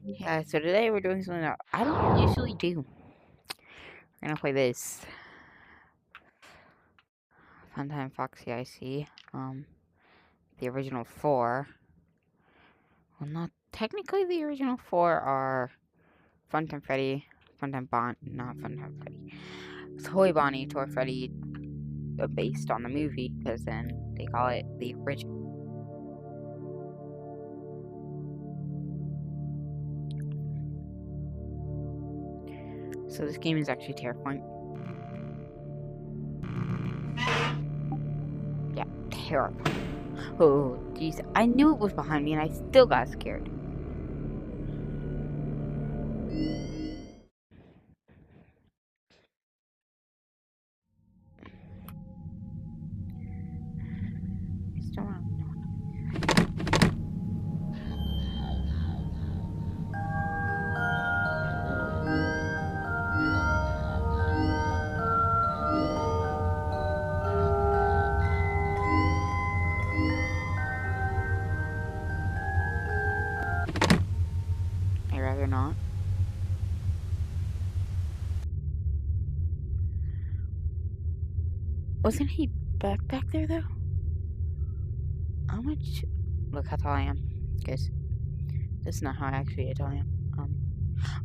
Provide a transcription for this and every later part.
Yeah, so today we're doing something that I don't usually do. We're gonna play this Funtime Foxy IC. The original four. Well, not technically the original four are Funtime Freddy, Funtime Bon, not Funtime Freddy. Toy Bonnie, Toy Freddy, based on the movie, because then they call it the original. So this game is actually terrifying. Yeah, terrifying. Oh, jeez. I knew it was behind me and I still got scared. I still don't know. I'd rather not. Wasn't he back there though? How much? Look how tall I am, guys. That's not how I actually tall I am.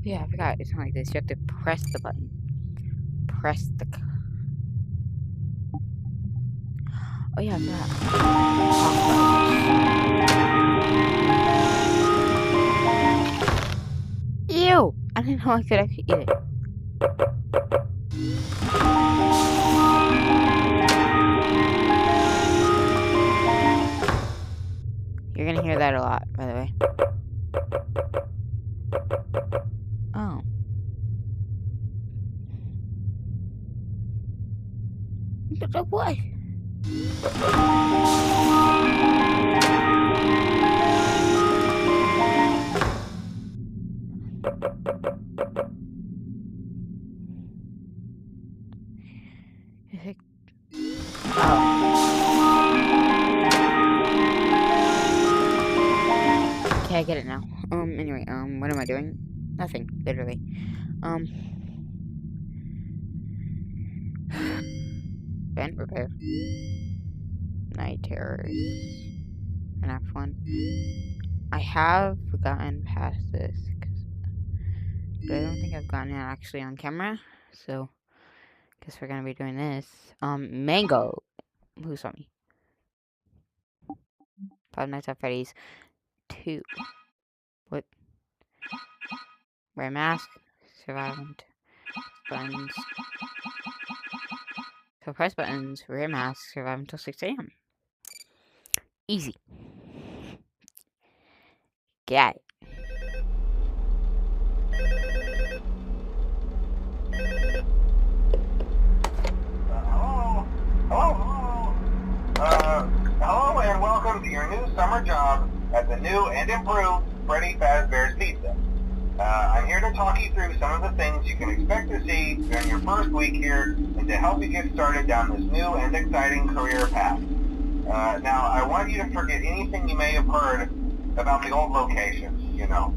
Yeah, I forgot. It's not like this. You have to press the button. Press the. Oh yeah, I forgot. Ew! I didn't know I could actually eat it. You're gonna hear that a lot, by the way. Oh. But what? Okay, I get it now. Anyway, what am I doing? Nothing, literally. Vent repair. Night terrors. Fnaf 1. I have gotten past this, but I don't think I've gotten it actually on camera, so guess we're gonna be doing this. Mango. Who saw me? Five Nights at Freddy's 2. What? Wear a mask. Survive buttons. So press buttons, wear a mask, survive until 6 a.m. Easy. Get it. Hello and welcome to your new summer job at the new and improved Freddy Fazbear's Pizza. I'm here to talk you through some of the things you can expect to see during your first week here and to help you get started down this new and exciting career path. Now, I want you to forget anything you may have heard about the old locations, you know.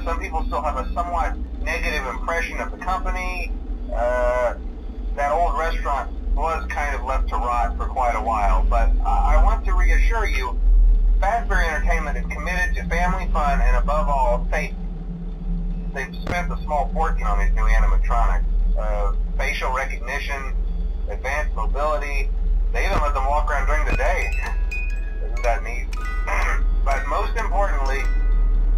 Some people still have a somewhat negative impression of the company. That old restaurant was kind of left to rot for quite a while, but I want to reassure you, Fazbear Entertainment is committed to family fun and above all, safety. They've spent a small fortune on these new animatronics. Facial recognition, advanced mobility, they even let them walk around during the day. Isn't that neat? But most importantly,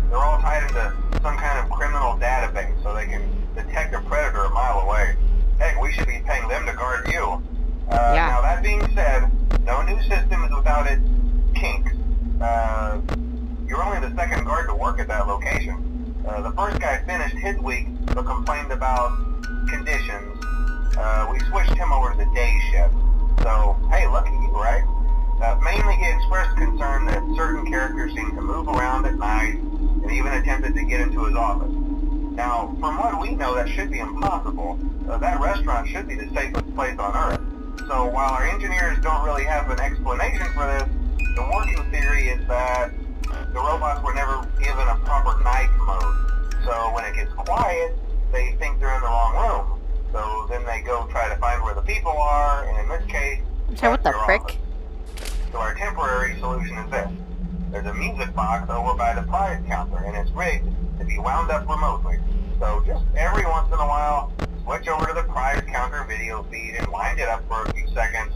they're all tied into some kind of criminal database so they can detect a predator a mile away. Heck, we should be paying them to guard you. Now that being said, no new system is without its kinks. You're only the second guard to work at that location. The first guy finished his week but complained about conditions. We switched him over to the day shift. So, hey, lucky you, right? Mainly he expressed concern that certain characters seemed to move around at night and even attempted to get into his office. Now, from what we know, that should be impossible. That restaurant should be the safest place on Earth. So while our engineers don't really have an explanation for this, the working theory is that the robots were never given a proper night mode. So when it gets quiet, they think they're in the wrong room. So then they go try to find where the people are, and in this case, So what the your frick? office. So our temporary solution is this. There's a music box over by the prize counter, and it's rigged to be wound up remotely. So just every once in a while, switch over to the prize counter video feed and wind it up for a few seconds.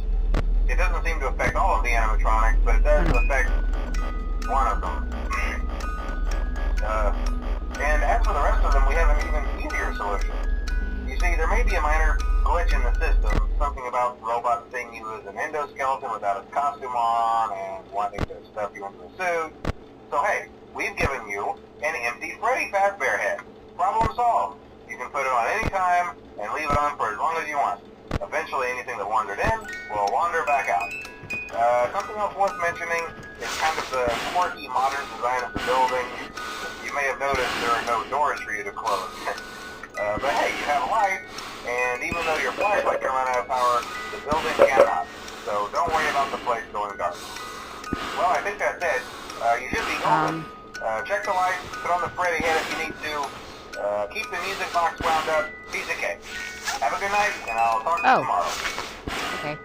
It doesn't seem to affect all of the animatronics, but it does affect one of them. And as for the rest of them, we have an even easier solution. You see, there may be a minor glitch in the system, something about the robot seeing you as an endoskeleton without its costume on and wanting to stuff you into a suit. So hey, we've given you an empty Freddy Fazbear head. Problem solved. You can put it on any time and leave it on for as long as you want. Eventually anything that wandered in will wander back out. Something else worth mentioning is kind of the quirky modern design of the building. You may have noticed there are no doors for you to close. But hey, you have a light, and even though your flashlight can run out of power, the building cannot. So don't worry about the place going dark. Well, I think that's it. You should be golden. Check the lights, put on the Freddy head if you need to. Keep the music box wound up. Piece of cake. Have a good night, and I'll talk to you tomorrow. Okay.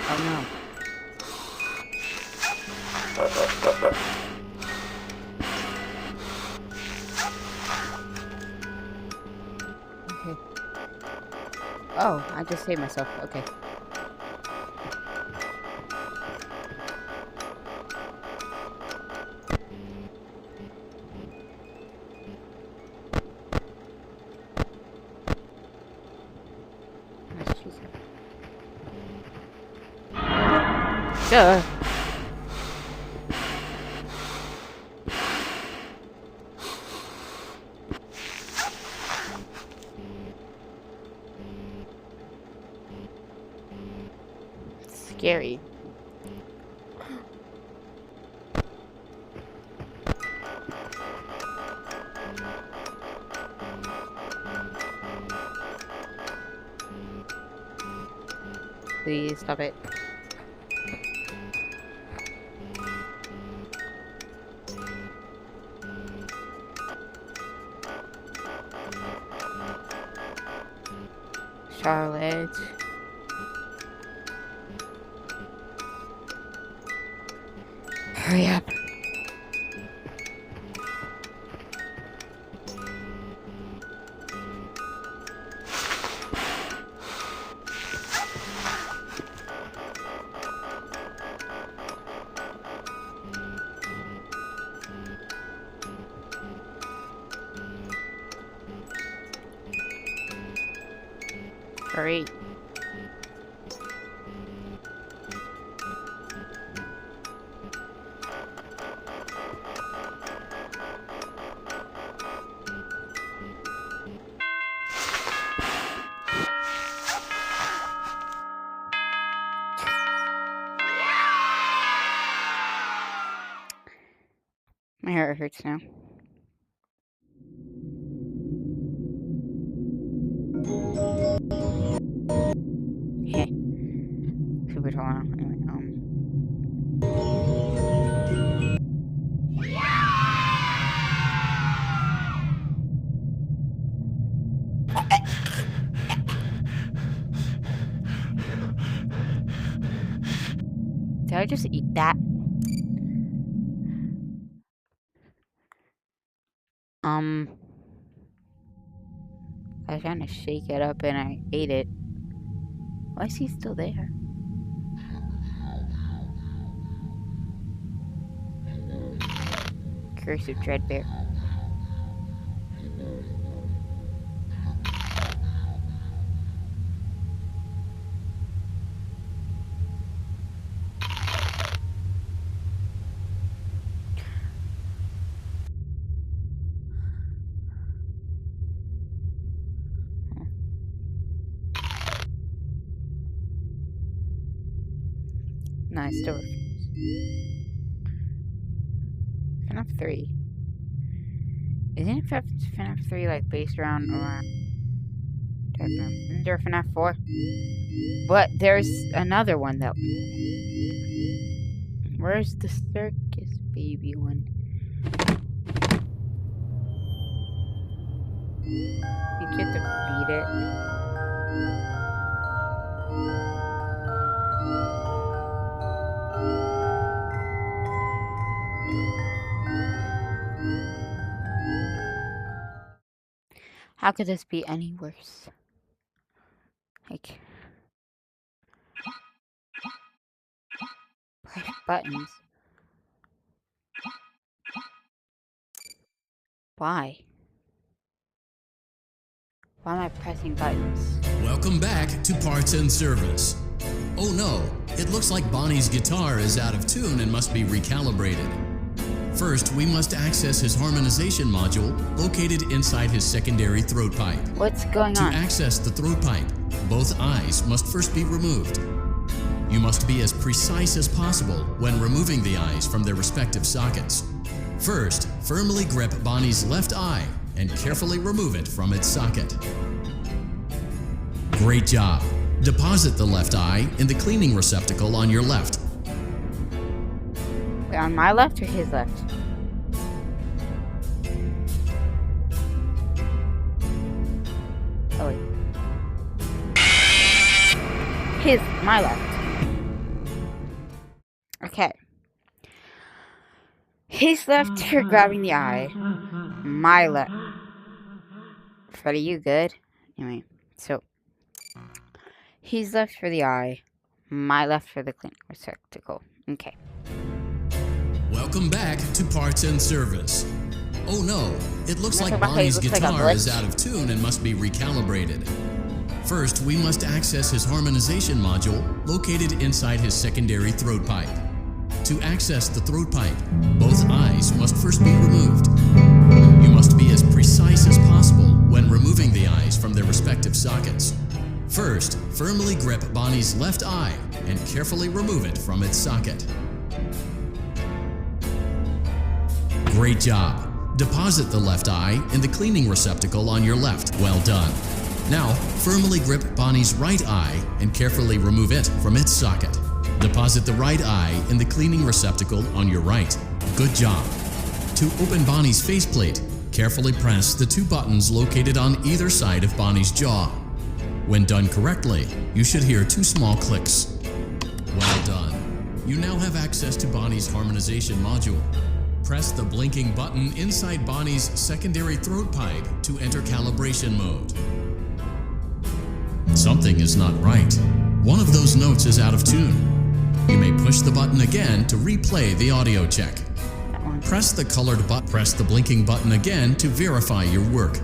Oh no. Okay. Oh, I just saved myself. Okay. Let's choose it. Duh. Scary. Please stop it. Charlotte. Hurry up. Hurry. My heart hurts now. Heh. Super tall now. Anyway, did I just eat that? I was trying to shake it up and I ate it. Why is he still there? Curse of Dreadbear. No, I still refuse. Fnaf 3. Isn't FNAF 3 like based around Isn't there a Fnaf 4? But there's another one though. Where's the circus baby one? You get to beat it. How could this be any worse? Like, press buttons. Why? Why am I pressing buttons? Welcome back to Parts and Service. Oh no, it looks like Bonnie's guitar is out of tune and must be recalibrated. First, we must access his harmonization module located inside his secondary throat pipe. What's going To on? access the throat pipe, both eyes must first be removed. You must be as precise as possible when removing the eyes from their respective sockets. First, firmly grip Bonnie's left eye and carefully remove it from its socket. Great job! Deposit the left eye in the cleaning receptacle on your left. Wait, on my left or his left? Oh wait. My left. Okay. His left for grabbing the eye. My left. Freddy, you good? Anyway, so his left for the eye. My left for the cleaning receptacle. Okay. Welcome back to Parts and Service. Oh no, it looks like Talking about how he Bonnie's looks like a guitar is glitch. out of tune and must be recalibrated. First, we must access his harmonization module located inside his secondary throat pipe. To access the throat pipe, both eyes must first be removed. You must be as precise as possible when removing the eyes from their respective sockets. First, firmly grip Bonnie's left eye and carefully remove it from its socket. Great job! Deposit the left eye in the cleaning receptacle on your left. Well done. Now, firmly grip Bonnie's right eye and carefully remove it from its socket. Deposit the right eye in the cleaning receptacle on your right. Good job. To open Bonnie's faceplate, carefully press the two buttons located on either side of Bonnie's jaw. When done correctly, you should hear two small clicks. Well done. You now have access to Bonnie's harmonization module. Press the blinking button inside Bonnie's secondary throat pipe to enter calibration mode. Something is not right. One of those notes is out of tune. You may push the button again to replay the audio check. That one. Press the colored button. Press the blinking button again to verify your work.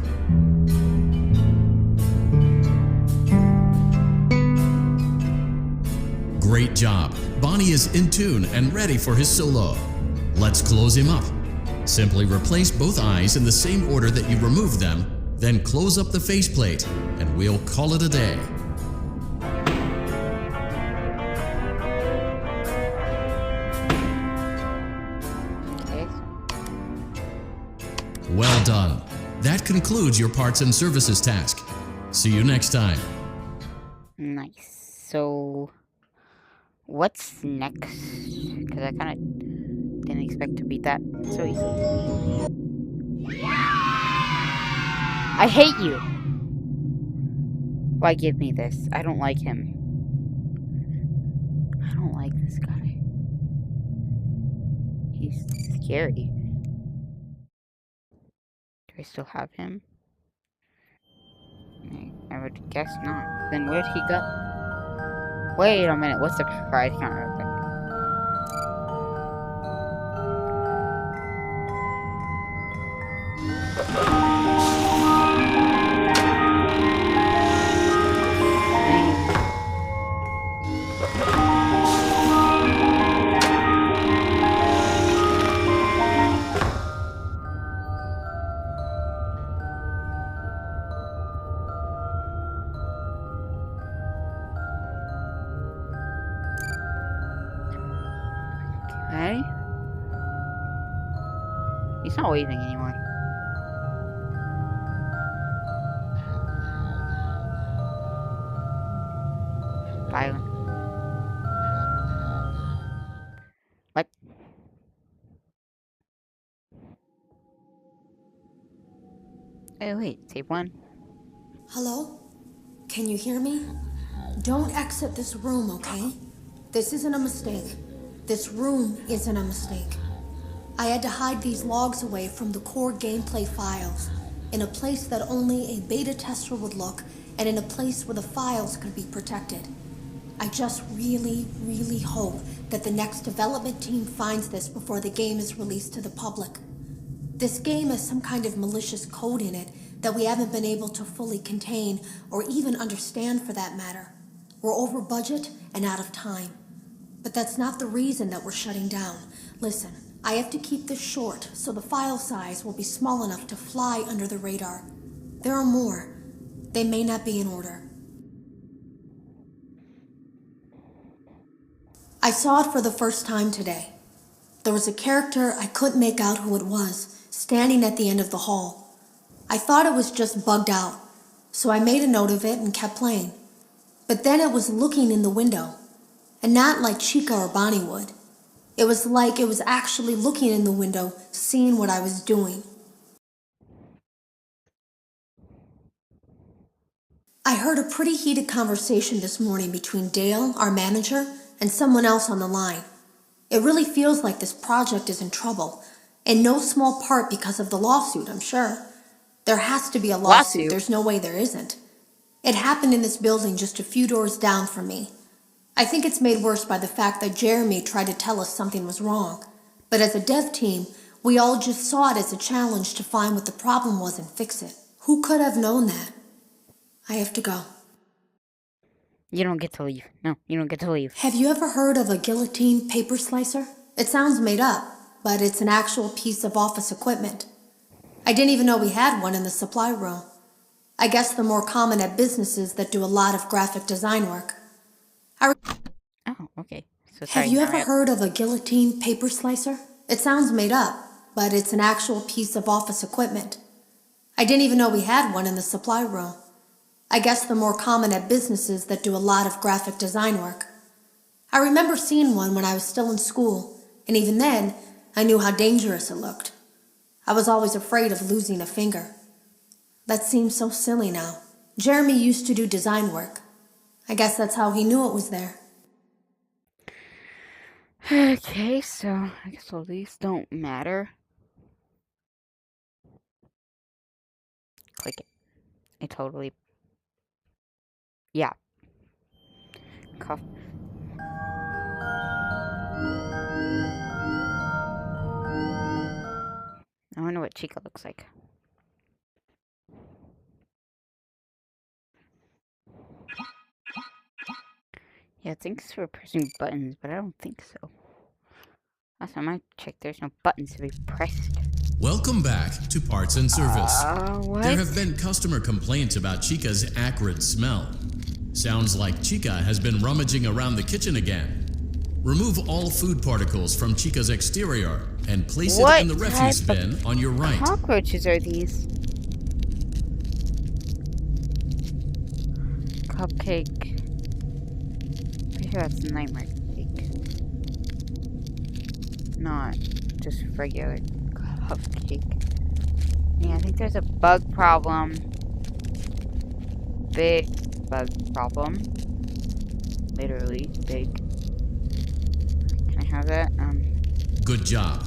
Great job. Bonnie is in tune and ready for his solo. Let's close him up. Simply replace both eyes in the same order that you removed them, then close up the faceplate, and we'll call it a day. Okay. Well done. That concludes your parts and services task. See you next time. Nice. So, what's next? Because I kind of didn't expect to beat that so easily. I hate you. Why give me this? I don't like him. I don't like this guy. He's scary. Do I still have him? I would guess not. Then where'd he go? Wait a minute. What's the prize counter? Okay. He's not waving anymore. Violent. What? Oh wait, save one. Hello? Can you hear me? Don't exit this room, okay? This isn't a mistake. This room isn't a mistake. I had to hide these logs away from the core gameplay files, in a place that only a beta tester would look, and in a place where the files could be protected. I just really, really hope that the next development team finds this before the game is released to the public. This game has some kind of malicious code in it that we haven't been able to fully contain or even understand, for that matter. We're over budget and out of time. But that's not the reason that we're shutting down. Listen, I have to keep this short so the file size will be small enough to fly under the radar. There are more. They may not be in order. I saw it for the first time today. There was a character I couldn't make out who it was, standing at the end of the hall. I thought it was just bugged out, so I made a note of it and kept playing. But then it was looking in the window, and not like Chica or Bonnie would. It was like it was actually looking in the window, seeing what I was doing. I heard a pretty heated conversation this morning between Dale, our manager, and someone else on the line. It really feels like this project is in trouble, in no small part because of the lawsuit, I'm sure. There has to be a lawsuit. There's no way there isn't. It happened in this building just a few doors down from me. I think it's made worse by the fact that Jeremy tried to tell us something was wrong. But as a dev team, we all just saw it as a challenge to find what the problem was and fix it. Who could have known that? I have to go. You don't get to leave. No, you don't get to leave. Have you ever heard of a guillotine paper slicer? It sounds made up, but it's an actual piece of office equipment. I didn't even know we had one in the supply room. I guess they're more common at businesses that do a lot of graphic design work. Oh, okay. So sorry, have you ever heard of a guillotine paper slicer? It sounds made up, but it's an actual piece of office equipment. I didn't even know we had one in the supply room. I guess they're more common at businesses that do a lot of graphic design work. I remember seeing one when I was still in school, and even then, I knew how dangerous it looked. I was always afraid of losing a finger. That seems so silly now. Jeremy used to do design work. I guess that's how he knew it was there. Okay, so I guess all these don't matter. Click it. It totally... Yeah. Cough. I wonder what Chica looks like. Yeah, thanks for pressing buttons, but I don't think so. Last time I checked, there's no buttons to be pressed. Welcome back to Parts and Service. What? There have been customer complaints about Chica's acrid smell. Sounds like Chica has been rummaging around the kitchen again. Remove all food particles from Chica's exterior and place it in the refuse bin on your right. What cockroaches are these? Cupcake. Pretty sure that's nightmare cake. Not just regular cupcake. Yeah, I think there's a bug problem. Big bug problem. Literally big. Can I have that? Good job.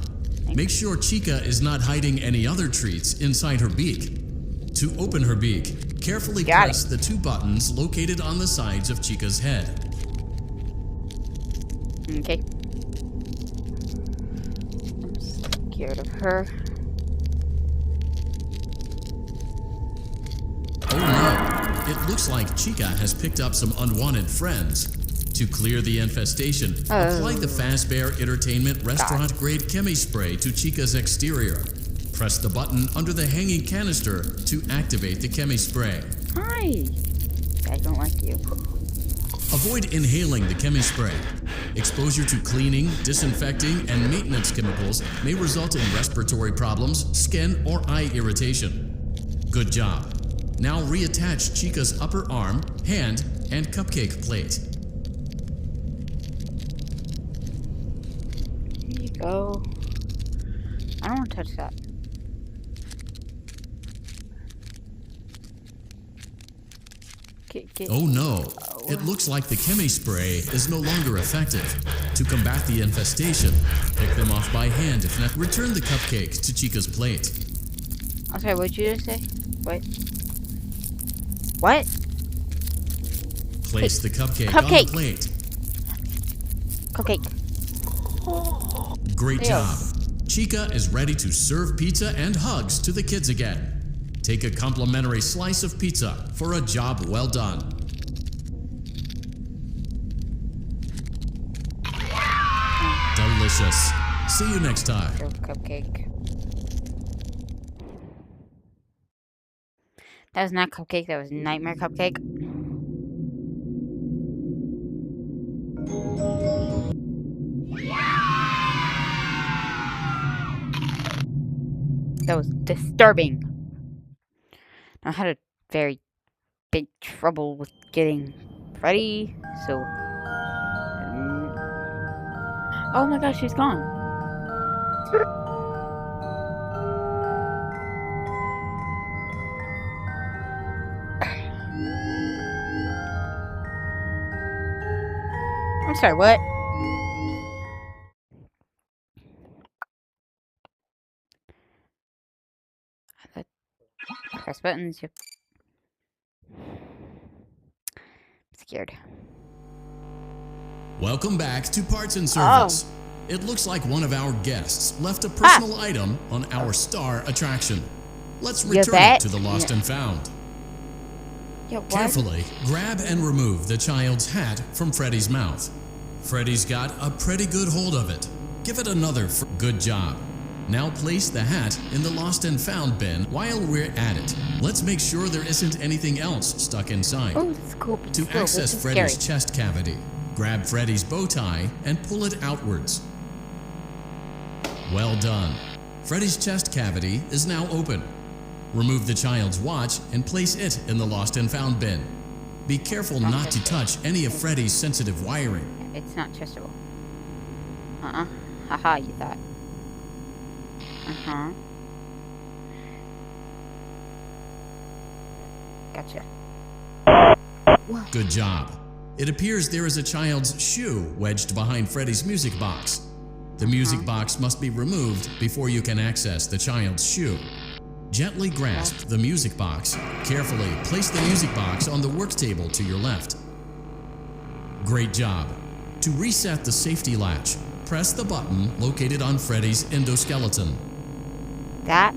Make sure Chica is not hiding any other treats inside her beak. To open her beak, carefully press the two buttons located on the sides of Chica's head. Okay. I'm scared of her. Oh no, it looks like Chica has picked up some unwanted friends. To clear the infestation, apply the Fazbear Entertainment restaurant-grade chemi spray to Chica's exterior. Press the button under the hanging canister to activate the chemi spray. Hi! I don't like you. Avoid inhaling the chemi spray. Exposure to cleaning, disinfecting, and maintenance chemicals may result in respiratory problems, skin, or eye irritation. Good job. Now reattach Chica's upper arm, hand, and cupcake plate. Go. I don't want to touch that. Get. Oh no, Oh. it looks like the chemi spray is no longer effective. To combat the infestation, pick them off by hand if not. Return the cupcake to Chica's plate. I'm sorry, what did you just say? What? Place the cupcake on the Cupcake. plate. Cupcake. Great Ew. job. Chica is ready to serve pizza and hugs to the kids again. Take a complimentary slice of pizza for a job well done. Delicious. See you next time. Cupcake. That was not cupcake, that was nightmare cupcake. That was disturbing. I had a very big trouble with getting Freddy, so. Oh my gosh, she's gone. I'm sorry, what? Press buttons. Yep. Scared. Welcome back to Parts and Service. It looks like one of our guests left a personal item on our star attraction. Let's return it to the lost and found. Yeah, what? Carefully grab and remove the child's hat from Freddy's mouth. Freddy's got a pretty good hold of it. Give it another good job. Now place the hat in the lost and found bin. While we're at it, let's make sure there isn't anything else stuck inside. Oh, that's cool. But To still, access this is Freddy's scary. chest cavity, grab Freddy's bow tie and pull it outwards. Well done. Freddy's chest cavity is now open. Remove the child's watch and place it in the lost and found bin. Be careful not to touch any of Freddy's sensitive wiring. It's not chestable. Haha, you thought. Gotcha. Good job. It appears there is a child's shoe wedged behind Freddy's music box. The music box must be removed before you can access the child's shoe. Gently grasp the music box. Carefully place the music box on the work table to your left. Great job. To reset the safety latch, press the button located on Freddy's endoskeleton. That?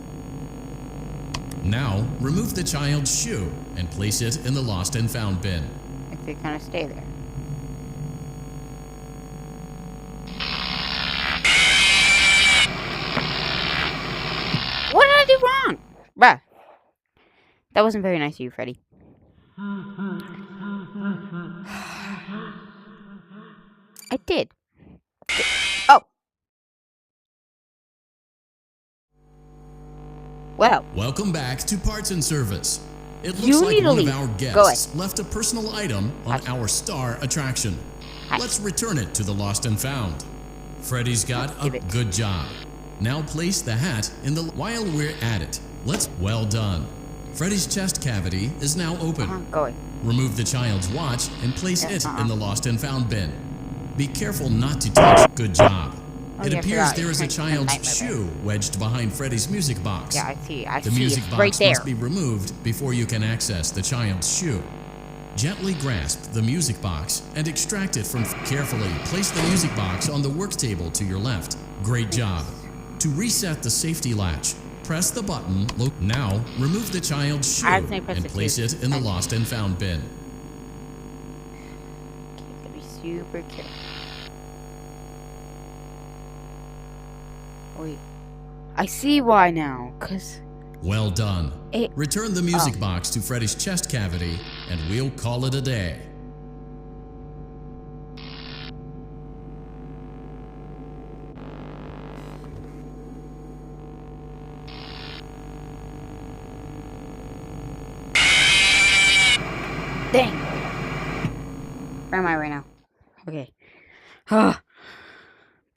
Now, remove the child's shoe and place it in the lost and found bin. It's gonna stay there. What did I do wrong? Bruh. That wasn't very nice of you, Freddy. I did. Oh. Well. Welcome back to Parts and Service. It looks You like need to one of leave. our Go guests left a personal item on Hush. our star attraction. Hush. Let's return it to the lost and found. Freddy's got a Give it. good job. Now place the hat in the... While we're at it, well done. Freddy's chest cavity is now open. Go away. Remove the child's watch and place it Uh-uh. in the lost and found bin. Be careful not to touch. Good job. Oh, It yeah, I appears forgot. there is a It's kind of child's nightmare shoe wedged behind Freddy's music box. Yeah, I see. The music it's box right there. must be removed before you can access the child's shoe. Gently grasp the music box and extract it from... Carefully place the music box on the work table to your left. Great job. To reset the safety latch, press the button. Now, remove the child's shoe I accidentally pressed and it place too. it in the lost and found bin. Gotta be super careful. Wait. I see why now, cause Well done. it. Return the music Oh. box to Freddy's chest cavity, and we'll call it a day. Dang. Where am I right now? Okay.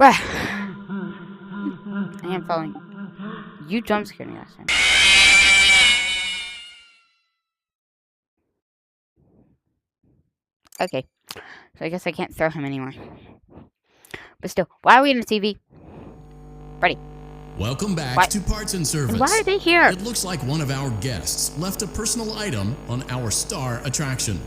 Bruh. I am following. You jump scared me last time. Okay. So I guess I can't throw him anymore. But still, why are we in the TV? Ready. Welcome back What? to Parts and Service. And why are they here? It looks like one of our guests left a personal item on our star attraction.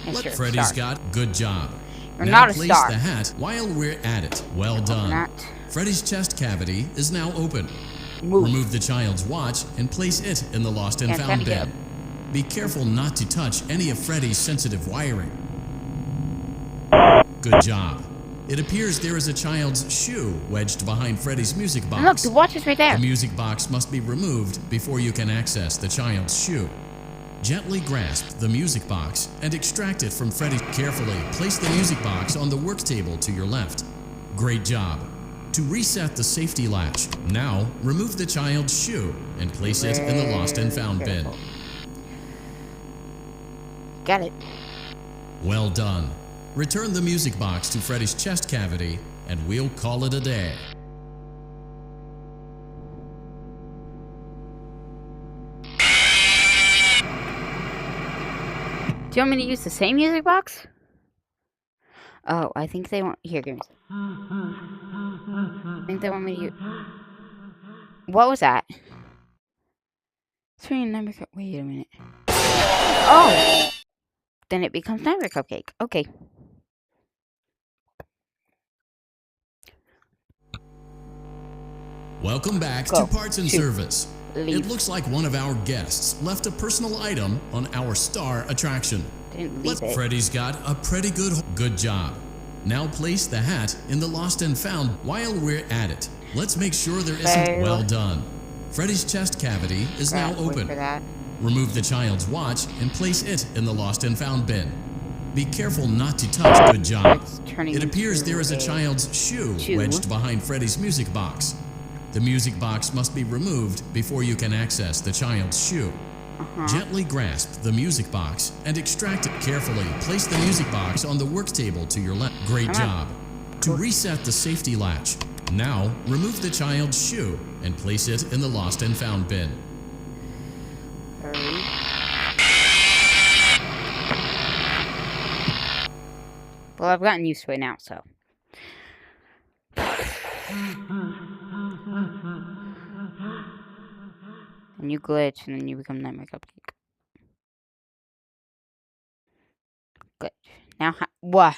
Yes, you're a Freddy's star. got good job. You're now not a place star. the hat while we're at it. Well done. Not. Freddy's chest cavity is now open. Move. Remove the child's watch and place it in the lost and Can't found get bin. Be careful not to touch any of Freddy's sensitive wiring. Good job. It appears there is a child's shoe wedged behind Freddy's music box. And look, the watch is right there. The music box must be removed before you can access the child's shoe. Gently grasp the music box and extract it from Freddy. Carefully place the music box on the work table to your left. Great job. To reset the safety latch, now remove the child's shoe and place it in the lost and found bin. Got it. Well done. Return the music box to Freddy's chest cavity and we'll call it a day. Do you want me to use the same music box? Oh, I think they want. Here, give me some. I think they want me to use. What was that? Number. Wait a minute. Oh! Then it becomes Nightmare Cupcake. Okay. Welcome back Go. to Parts and Shoot. Service. Leave. It looks like one of our guests left a personal item on our star attraction. Didn't leave it. Freddy's got a pretty good job. Now place the hat in the lost and found while we're at it. Let's make sure there isn't. Well done. Freddy's chest cavity is now open. For that. Remove the child's watch and place it in the lost and found bin. Be careful not to touch. Good job. It's turning It appears into there is a child's shoe wedged behind Freddy's music box. The music box must be removed before you can access the child's shoe. Gently grasp the music box and extract it carefully. Place the music box on the work table to your left. Great job. To reset the safety latch, now remove the child's shoe and place it in the lost and found bin. Hurry. Well, I've gotten used to it now, so. And you glitch, and then you become Nightmare Cupcake. Good. Now, what?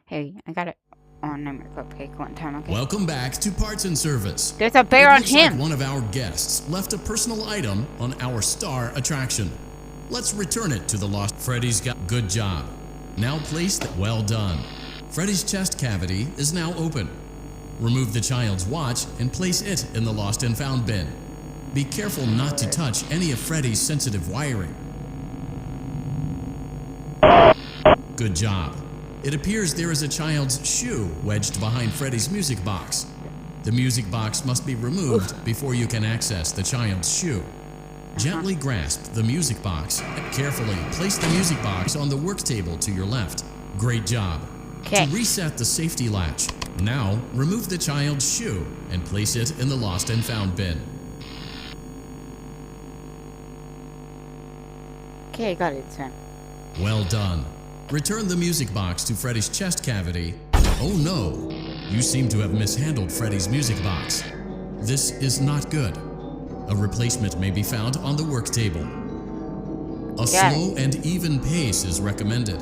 Hey, I got it on Nightmare Cupcake one time, okay? Welcome back to Parts and Service. There's a bear on looks him. like one of our guests left a personal item on our star attraction. Let's return it to the lost. Freddy's got good job. Now place the. Well done. Freddy's chest cavity is now open. Remove the child's watch and place it in the lost and found bin. Be careful not to touch any of Freddy's sensitive wiring. Good job. It appears there is a child's shoe wedged behind Freddy's music box. The music box must be removed before you can access the child's shoe. Gently grasp the music box and carefully place the music box on the work table to your left. Great job. Okay. To reset the safety latch, now remove the child's shoe and place it in the lost and found bin. Okay, got it, son. Well done. Return the music box to Freddy's chest cavity. Oh no, you seem to have mishandled Freddy's music box. This is not good. A replacement may be found on the work table. A slow and even pace is recommended.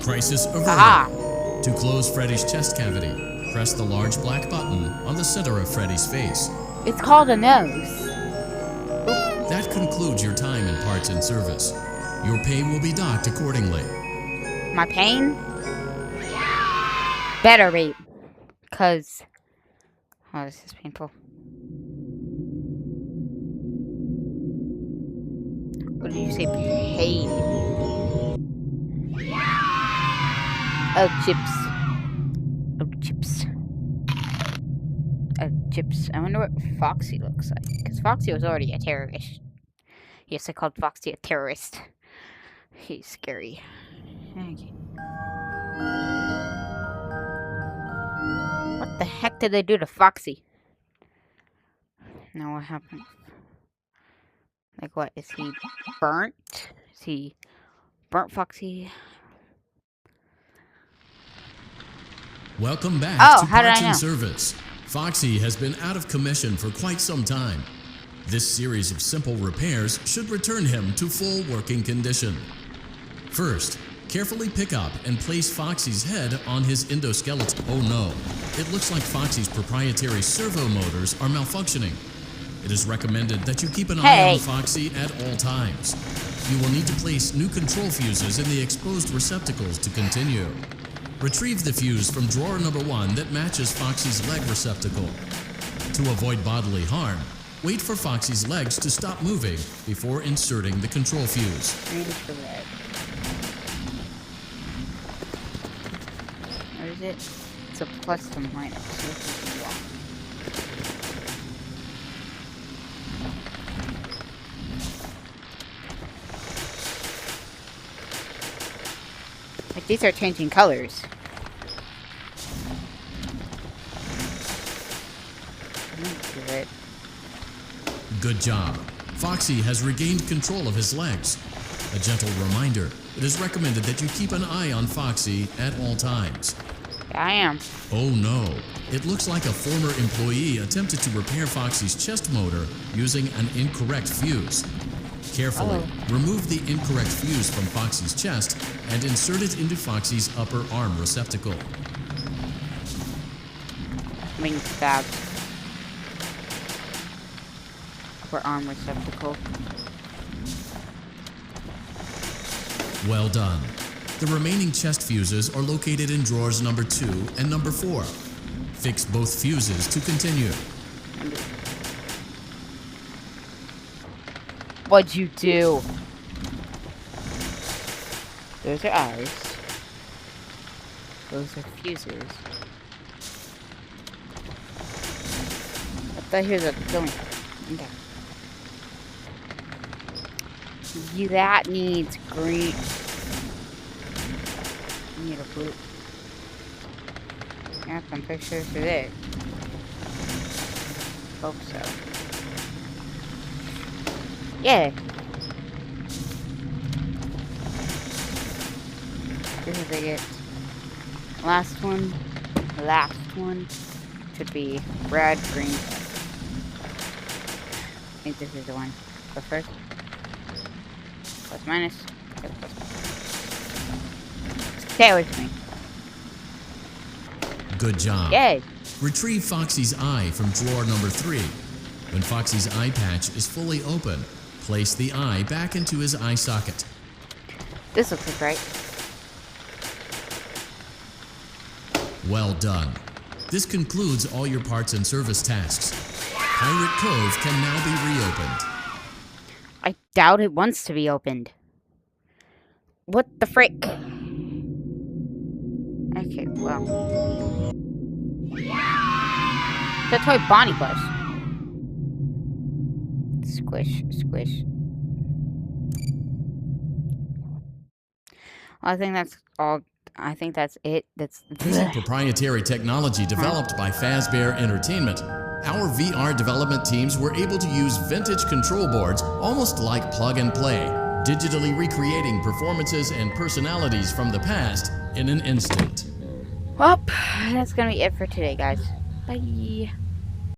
Crisis averted. Aha. To close Freddy's chest cavity, press the large black button on the center of Freddy's face. It's called a nose. That concludes your time in Parts and Service. Your pay will be docked accordingly. My pain? Better be. Because. Oh, this is painful. What did you say? Pain. Oh, chips. Oh, chips. Oh, chips. I wonder what Foxy looks like. Because Foxy was already a terrorist. Yes, I called Foxy a terrorist. He's scary. Okay. What the heck did they do to Foxy? Now what happened? Like what? Is he burnt? Is he burnt Foxy? Welcome back Oh, to how did Parts I know? and Service. Foxy has been out of commission for quite some time. This series of simple repairs should return him to full working condition. First, carefully pick up and place Foxy's head on his endoskeleton. Oh no, it looks like Foxy's proprietary servo motors are malfunctioning. It is recommended that you keep an eye on Foxy at all times. You will need to place new control fuses in the exposed receptacles to continue. Retrieve the fuse from drawer number 1 that matches Foxy's leg receptacle. To avoid bodily harm, wait for Foxy's legs to stop moving before inserting the control fuse. What is it? It's a plus to minus. So this is wrong. Like these are changing colors. Good job. Foxy has regained control of his legs. A gentle reminder, it is recommended that you keep an eye on Foxy at all times. Yeah, I am. Oh no, it looks like a former employee attempted to repair Foxy's chest motor using an incorrect fuse. Carefully, remove the incorrect fuse from Foxy's chest and insert it into Foxy's upper arm receptacle. I'm being stabbed. Upper arm receptacle. Well done. The remaining chest fuses are located in drawers number 2 and number 4. Fix both fuses to continue. What'd you do? Those are eyes. Those are fuses. I thought he was a going. Okay. That needs green. I need a blue. I have some pictures for this. Hope so. Yeah. This is it. Last one should be red, green. I think this is the one. But first, plus minus. Okay, plus. Stay with me. Good job. Yay. Retrieve Foxy's eye from drawer number 3. When Foxy's eye patch is fully open, place the eye back into his eye socket. This looks like right. Well done. This concludes all your parts and service tasks. Pirate Cove can now be reopened. I doubt it wants to be opened. What the frick? Okay, well. That's why Bonnie was. Squish, squish. Well, I think that's all. I think that's it. That's Using proprietary technology developed by Fazbear Entertainment, our VR development teams were able to use vintage control boards almost like plug and play, digitally recreating performances and personalities from the past in an instant. Well, that's gonna be it for today, guys. Bye.